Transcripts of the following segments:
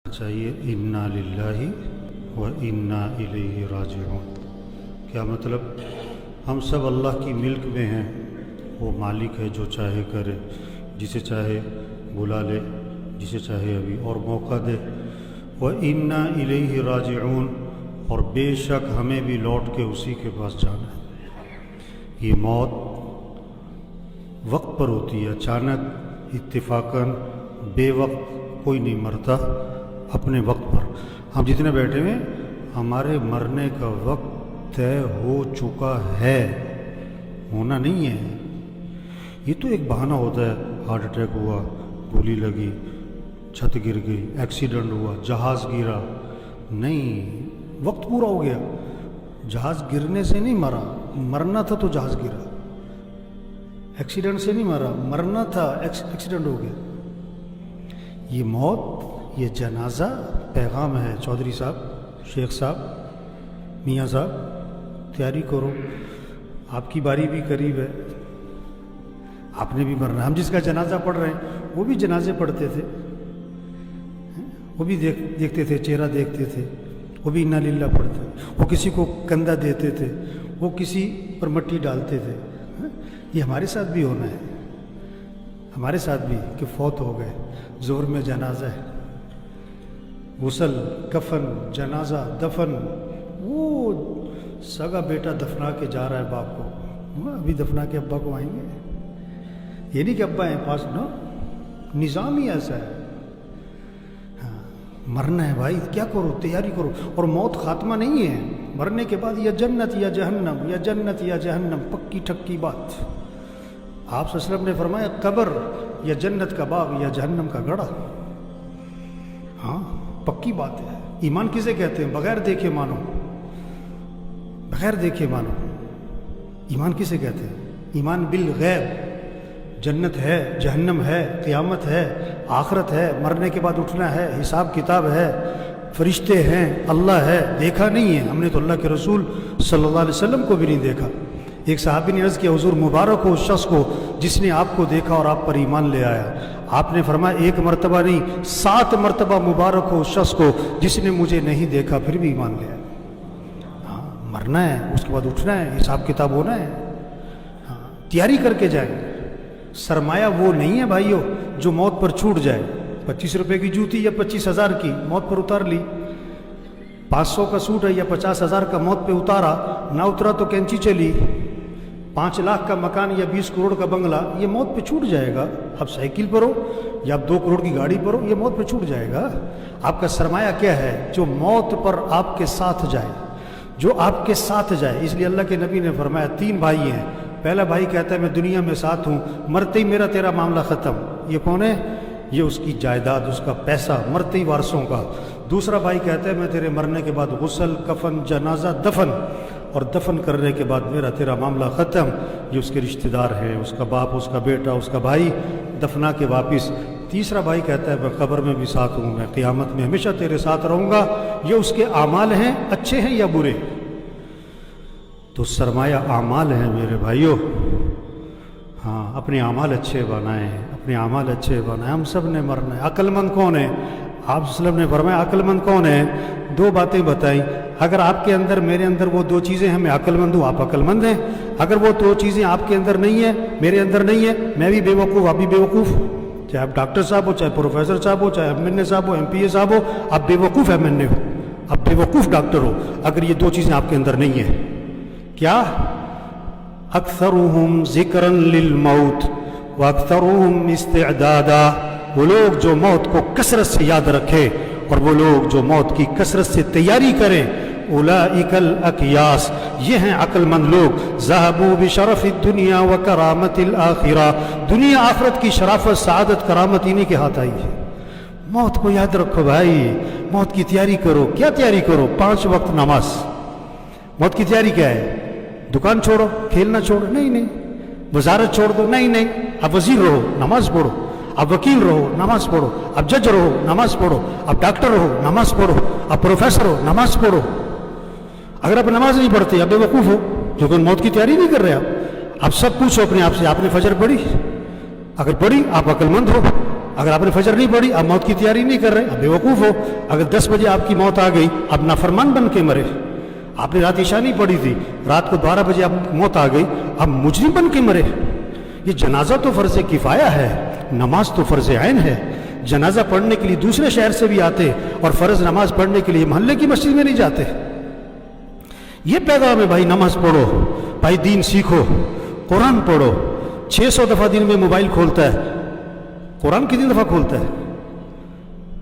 چاہیے انا للہ و انا الیہ راجعون۔ کیا مطلب؟ ہم سب اللہ کی ملک میں ہیں، وہ مالک ہے جو چاہے کرے، جسے چاہے بلا لے، جسے چاہے ابھی اور موقع دے۔ و انا الیہ راجعون، اور بے شک ہمیں بھی لوٹ کے اسی کے پاس جانا ہے۔ یہ موت وقت پر ہوتی ہے، اچانک، اتفاقاً، بے وقت کوئی نہیں مرتا، اپنے وقت پر۔ ہم جتنے بیٹھے ہوئے ہمارے مرنے کا وقت طے ہو چکا ہے، ہونا نہیں ہے۔ یہ تو ایک بہانہ ہوتا ہے، ہارٹ اٹیک ہوا، گولی لگی، چھت گر گئی، ایکسیڈنٹ ہوا، جہاز گرا۔ نہیں، وقت پورا ہو گیا۔ جہاز گرنے سے نہیں مرا، مرنا تھا تو جہاز گرا۔ ایکسیڈنٹ سے نہیں مرا، مرنا تھا، ایکسیڈنٹ ہو گیا۔ یہ موت، یہ جنازہ پیغام ہے۔ چودھری صاحب، شیخ صاحب، میاں صاحب، تیاری کرو، آپ کی باری بھی قریب ہے، آپ نے بھی مرنا۔ ہم جس کا جنازہ پڑھ رہے ہیں وہ بھی جنازے پڑھتے تھے، وہ بھی دیکھتے تھے، چہرہ دیکھتے تھے، وہ بھی انا للہ پڑھتے تھے، وہ کسی کو کندھا دیتے تھے، وہ کسی پر مٹی ڈالتے تھے۔ یہ ہمارے ساتھ بھی ہونا ہے، ہمارے ساتھ بھی، کہ فوت ہو گئے، زور میں جنازہ ہے، غسل، کفن، جنازہ، دفن۔ وہ سگا بیٹا دفنا کے جا رہا ہے باپ کو، ابھی دفنا کے ابا کو آئیں گے۔ یہ نہیں کہ ابا ہیں پاس، نو، نظام ہی ایسا ہے۔ ہاں، مرنا ہے بھائی، کیا کرو، تیاری کرو۔ اور موت خاتمہ نہیں ہے، مرنے کے بعد یا جنت یا جہنم، یا جنت یا جہنم، پکی ٹھکی بات۔ آپ صلی اللہ علیہ وسلم نے فرمایا قبر یا جنت کا باغ یا جہنم کا گڑھا۔ ہاں، پکی بات ہے۔ ایمان کسے کہتے ہیں؟ بغیر دیکھے مانو، بغیر دیکھے مانو۔ ایمان کسے کہتے ہیں؟ ایمان بالغیب۔ جنت ہے، جہنم ہے، قیامت ہے، آخرت ہے، مرنے کے بعد اٹھنا ہے، حساب کتاب ہے، فرشتے ہیں، اللہ ہے۔ دیکھا نہیں ہے ہم نے تو اللہ کے رسول صلی اللہ علیہ وسلم کو بھی نہیں دیکھا۔ ایک صحابی نے عرض کیا، حضور مبارک ہو اس شخص کو جس نے آپ کو دیکھا اور آپ پر ایمان لے آیا۔ آپ نے فرمایا ایک مرتبہ نہیں، 7 مرتبہ مبارک ہو اس شخص کو جس نے مجھے نہیں دیکھا پھر بھی ایمان لے آیا۔ ہاں، مرنا ہے، اس کے بعد اٹھنا ہے، حساب کتاب ہونا ہے۔ ہاں، تیاری کر کے جائیں۔ سرمایہ وہ نہیں ہے بھائیو جو موت پر چھوٹ جائے۔ 25 روپے کی جوتی یا 25,000 کی موت پر اتار لی، 500 کا سوٹ ہے یا 50,000 کا موت پہ اتارا، نہ اترا تو کینچی چلی۔ 5 لاکھ کا مکان یا 20 کروڑ کا بنگلہ، یہ موت پہ چھوٹ جائے گا۔ اب سائیکل پر ہو یا اب 2 کروڑ کی گاڑی پر ہو، یہ موت پہ چھوٹ جائے گا۔ آپ کا سرمایہ کیا ہے؟ جو موت پر آپ کے ساتھ جائے، جو آپ کے ساتھ جائے۔ اس لیے اللہ کے نبی نے فرمایا 3 بھائی ہیں۔ پہلا بھائی کہتا ہے میں دنیا میں ساتھ ہوں، مرتے ہی میرا تیرا معاملہ ختم۔ یہ کون ہے؟ یہ اس کی جائیداد، اس کا پیسہ، مرتے ہی وارثوں کا۔ دوسرا بھائی کہتا ہے میں تیرے مرنے کے بعد غسل، کفن، جنازہ، دفن، اور دفن کرنے کے بعد میرا تیرا معاملہ ختم۔ یہ اس کے رشتہ دار ہیں، اس کا باپ، اس کا بیٹا، اس کا بھائی، دفنا کے واپس۔ تیسرا بھائی کہتا ہے میں قبر میں بھی ساتھ ہوں، میں قیامت میں ہمیشہ تیرے ساتھ رہوں گا۔ یہ اس کے اعمال ہیں، اچھے ہیں یا برے؟ تو سرمایہ اعمال ہیں میرے بھائیوں۔ ہاں، اپنے اعمال اچھے بنائیں، اپنے اعمال اچھے بنائیں۔ ہم سب نے مرنا ہے۔ عقل مند کون ہے؟ آپ صلی اللہ علیہ وسلم نے فرمایا عقل مند کون ہے؟ 2 باتیں بتائیں۔ اگر آپ کے اندر، میرے اندر وہ 2 چیزیں ہیں، میں عقل مند ہوں، آپ عقل مند ہیں۔ اگر وہ 2 چیزیں آپ کے اندر نہیں ہیں، میرے اندر نہیں ہے، میں بھی بے وقوف، آپ بھی بے وقوف۔ چاہے آپ ڈاکٹر صاحب ہو، چاہے پروفیسر صاحب ہو، چاہے ایم این اے صاحب ہو، ایم پی اے صاحب ہو، آپ بے وقوف ایم این اے ہو، آپ بے وقوف ڈاکٹر ہو، اگر یہ 2 چیزیں آپ کے اندر نہیں ہیں۔ کیا؟ اکثرهم ذکرا للموت واکثرهم استعدادا۔ وہ لوگ جو موت کو کثرت سے یاد رکھے اور وہ لوگ جو موت کی کثرت سے تیاری کریں، اولئک الاکیاس، یہ ہیں عقل مند لوگ۔ ذهبوا بشرف الدنیا وکرامت الآخرہ، دنیا آخرت کی شرافت، سعادت، کرامت انہی کے ہاتھ آئی ہے۔ موت کو یاد رکھو بھائی، موت کی تیاری کرو۔ کیا تیاری کرو؟ 5 وقت نماز۔ موت کی تیاری کیا ہے؟ دکان چھوڑو، کھیلنا چھوڑو، نہیں، وزارت چھوڑ دو، نہیں، اب وزیر رہو، نماز پڑھو۔ اب وکیل رہو، نماز پڑھو۔ اب جج رہو، نماز پڑھو۔ اب ڈاکٹر رہو، نماز پڑھو۔ اب پروفیسر ہو، نماز پڑھو۔ اگر آپ نماز نہیں پڑھتے، اب بے وقوف ہو، کیونکہ موت کی تیاری نہیں کر رہے آپ۔ اب سب پوچھو اپنے آپ سے، آپ نے فجر پڑھی؟ اگر پڑھی، آپ عقل مند ہو۔ اگر آپ نے فجر نہیں پڑھی، آپ موت کی تیاری نہیں کر رہے، آپ بیوقوف ہو۔ اگر 10 بجے آپ کی موت آ گئی، آپ نافرمان بن کے مرے۔ آپ نے رات عشاء نہیں پڑھی تھی، رات کو 12 بجے آپ موت آ گئی، آپ مجرم بن کے مرے۔ یہ جنازہ تو فرض کفایہ ہے، نماز تو فرض عین ہے۔ جنازہ پڑھنے کے لیے دوسرے شہر سے بھی آتے اور فرض نماز پڑھنے کے لیے محلے کی مسجد میں نہیں جاتے۔ یہ پیغام ہے بھائی، نماز پڑھو بھائی، دین سیکھو، قرآن پڑھو۔ 600 دفعہ دن میں موبائل کھولتا ہے، قرآن کتنی دفعہ کھولتا ہے؟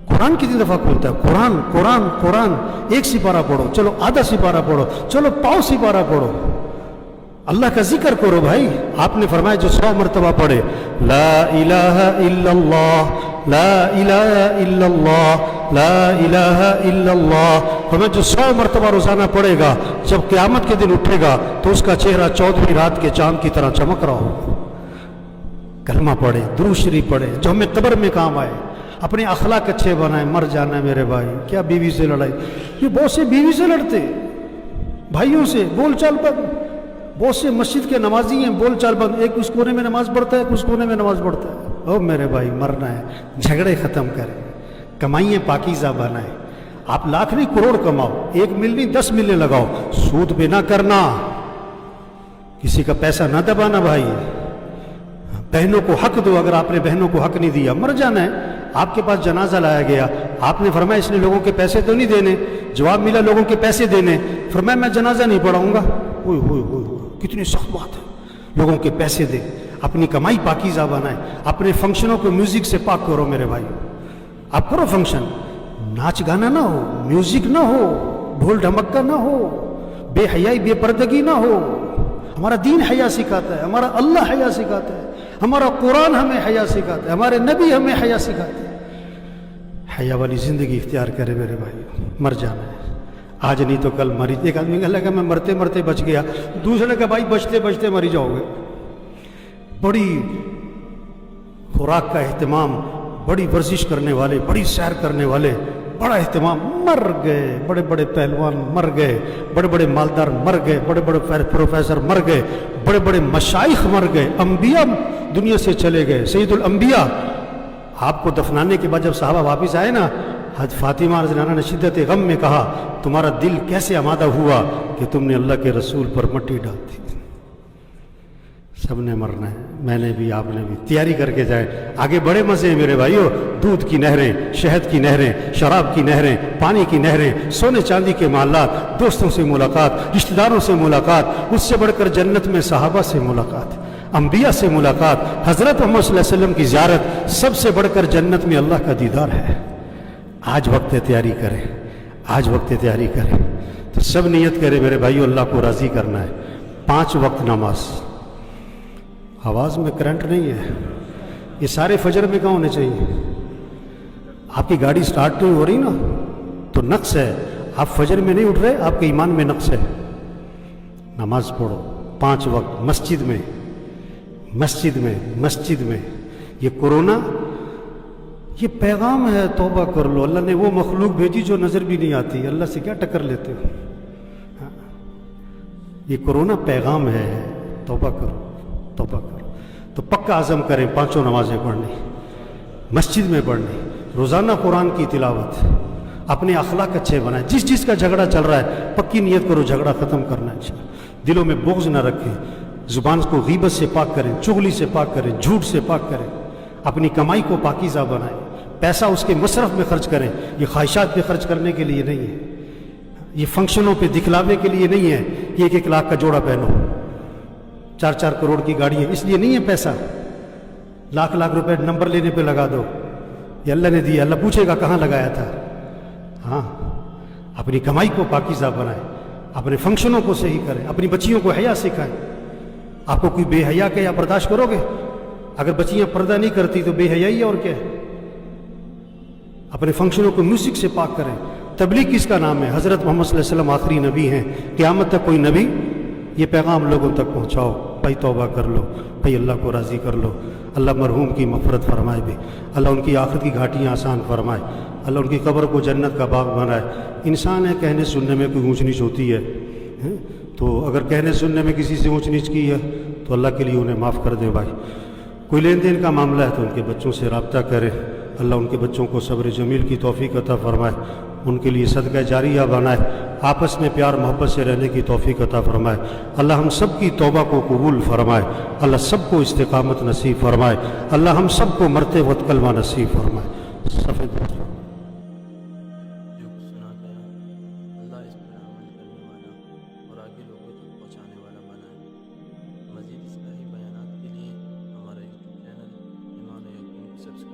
قرآن کتنی دفعہ کھولتا ہے؟ قرآن قرآن قرآن۔ 1 سپارہ پڑھو، چلو آدھا سپارہ پڑھو، چلو پاؤ سپارہ پڑھو، اللہ کا ذکر کرو بھائی۔ آپ نے فرمایا جو 100 مرتبہ پڑھے لا الہ الا اللہ لا الہ الا اللہ لا الہ الا اللہ، فرمایا جو 100 مرتبہ روزانہ پڑھے گا، جب قیامت کے دن اٹھے گا تو اس کا چہرہ 14ویں رات کے چاند کی طرح چمک رہا ہوگا۔ کلمہ پڑھے، درود شریف پڑھے، جو ہمیں قبر میں کام آئے، اپنے اخلاق اچھے بنائیں۔ مر جانا ہے میرے بھائی، کیا بیوی سے لڑائی؟ یہ بہت سے بیوی سے لڑتے، بھائیوں سے بول چال بند، بہت سے مسجد کے نمازی ہیں بول چال بند، ایک اس کونے میں نماز پڑھتا ہے، ایک اس کونے میں نماز پڑھتا ہے۔ او میرے بھائی، مرنا ہے، جھگڑے ختم کریں، کمائیے پاکیزہ بنائیں۔ آپ لاکھ نہیں کروڑ کماؤ، 1 مل نہیں 10 ملیں لگاؤ، سود پہ نہ کرنا، کسی کا پیسہ نہ دبانا بھائی۔ بہنوں کو حق دو، اگر آپ نے بہنوں کو حق نہیں دیا، مر جانا ہے۔ آپ کے پاس جنازہ لایا گیا، آپ نے فرمایا اس نے لوگوں کے پیسے تو نہیں دینے، جواب ملا لوگوں کے پیسے دینے، فرمایا میں جنازہ نہیں پڑھاؤں گا۔ ہوئے ہوئے ہوئے ہوئے، کتنی سخت بات ہے، لوگوں کے پیسے دے، اپنی کمائی پاکیزہ بنائیں، اپنے فنکشنوں کو میوزک سے پاک کرو میرے بھائی۔ آپ کرو فنکشن، ناچ گانا نہ ہو، میوزک نہ ہو، ڈھول ڈھمکا نہ ہو، بے حیائی بے پردگی نہ ہو۔ ہمارا دین حیا سکھاتا ہے، ہمارا اللہ حیا سکھاتا ہے، ہمارا قرآن ہمیں حیا سکھاتا ہے، ہمارے نبی ہمیں حیا سکھاتے ہیں۔ حیا والی زندگی اختیار کرے میرے بھائی، مر جانا ہے، آج نہیں تو کل مری۔ ایک آدمی کہا لگا میں مرتے مرتے بچ گیا، دوسرے کا بھائی بچتے بچتے مری جاؤ گے۔ بڑی خوراک کا اہتمام، بڑی ورزش کرنے والے، بڑی سیر کرنے والے، بڑا اہتمام، مر گئے۔ بڑے بڑے پہلوان مر گئے، بڑے بڑے مالدار مر گئے، بڑے بڑے پروفیسر مر گئے، بڑے بڑے مشائخ مر گئے، انبیاء دنیا سے چلے گئے، سید الانبیاء۔ آپ کو دفنانے کے بعد جب صحابہ واپس آئے نا، حضرت فاطمہ رضی اللہ عنہا نے شدت غم میں کہا تمہارا دل کیسے آمادہ ہوا کہ تم نے اللہ کے رسول پر مٹی ڈال دی۔ سب نے مرنا ہے، میں نے بھی، آپ نے بھی، تیاری کر کے جائیں۔ آگے بڑے مزے ہیں میرے بھائیو، دودھ کی نہریں، شہد کی نہریں، شراب کی نہریں، پانی کی نہریں، سونے چاندی کے محلات، دوستوں سے ملاقات، رشتہ داروں سے ملاقات، اس سے بڑھ کر جنت میں صحابہ سے ملاقات، انبیاء سے ملاقات، حضرت محمد صلی اللہ علیہ وسلم کی زیارت، سب سے بڑھ کر جنت میں اللہ کا دیدار ہے۔ آج وقت تیاری کریں، آج وقت تیاری کریں۔ تو سب نیت کرے میرے بھائیو، اللہ کو راضی کرنا ہے۔ 5 وقت نماز۔ آواز میں کرنٹ نہیں ہے، یہ سارے فجر میں کہاں ہونے چاہیے؟ آپ کی گاڑی سٹارٹ نہیں ہو رہی نا تو نقص ہے، آپ فجر میں نہیں اٹھ رہے، آپ کے ایمان میں نقص ہے۔ نماز پڑھو 5 وقت، مسجد میں، مسجد میں، مسجد میں۔ یہ کورونا یہ پیغام ہے، توبہ کر لو۔ اللہ نے وہ مخلوق بھیجی جو نظر بھی نہیں آتی، اللہ سے کیا ٹکر لیتے ہو؟ یہ کورونا پیغام ہے، توبہ کرو، توبہ کرو۔ تو پکا عزم کریں 5 نمازیں پڑھنی، مسجد میں پڑھنی، روزانہ قرآن کی تلاوت، اپنے اخلاق اچھے بنائیں۔ جس چیز کا جھگڑا چل رہا ہے پکی نیت کرو جھگڑا ختم کرنا ہے انشاءاللہ۔ دلوں میں بغض نہ رکھیں، زبان کو غیبت سے پاک کریں، چغلی سے پاک کریں، جھوٹ سے پاک کریں، اپنی کمائی کو پاکیزہ بنائیں۔ پیسہ اس کے مصرف میں خرچ کریں، یہ خواہشات پہ خرچ کرنے کے لیے نہیں ہے، یہ فنکشنوں پہ دکھلاوے کے لیے نہیں ہے کہ 1-1 لاکھ کا جوڑا پہنو، 4-4 کروڑ کی گاڑی ہے، اس لیے نہیں ہے پیسہ۔ لاکھ روپے نمبر لینے پہ لگا دو، یہ اللہ نے دیا، اللہ پوچھے گا کہاں لگایا تھا۔ ہاں، اپنی کمائی کو پاکیزہ بنائیں، اپنے فنکشنوں کو صحیح کریں، اپنی بچیوں کو حیا سکھائیں۔ آپ کو کوئی بے حیا کہ آپ برداشت کرو گے؟ اگر بچیاں پردہ نہیں کرتی تو بے حیائی اور کیا ہے؟ اپنے فنکشنوں کو میوزک سے پاک کریں۔ تبلیغ کس کا نام ہے؟ حضرت محمد صلی اللہ علیہ وسلم آخری نبی ہیں، قیامت تک کوئی نبی یہ پیغام لوگوں تک پہنچاؤ۔ بھائی توبہ کر لو، بھائی اللہ کو راضی کر لو۔ اللہ مرحوم کی مغفرت فرمائے بھی، اللہ ان کی آخرت کی گھاٹیاں آسان فرمائے، اللہ ان کی قبر کو جنت کا باغ بنائے۔ انسان ہے، کہنے سننے میں کوئی اونچ نیچ ہوتی ہے، تو اگر کہنے سننے میں کسی سے اونچ نیچ کی ہے تو اللہ کے لیے انہیں معاف کر دیں بھائی۔ کوئی لین دین کا معاملہ ہے تو ان کے بچوں سے رابطہ کرے، اللہ ان کے بچوں کو صبر جمیل کی توفیق عطا فرمائے، ان کے لیے صدقہ جاریہ بنائے، آپس میں پیار محبت سے رہنے کی توفیق عطا فرمائے، اللہ ہم سب کی توبہ کو قبول فرمائے، اللہ سب کو استقامت نصیب فرمائے، اللہ ہم سب کو مرتے وقت کلمہ نصیب فرمائے۔ سفید جو کچھ سنا گیا اللہ اس پر عمل کرنے والا اور آگے لوگوں تک پہنچانے والا بنائے۔ مزید اصلاحی بیانات کے لیے ہمارا یوٹیوب چینل ایمان و یقین کو سبسکرائب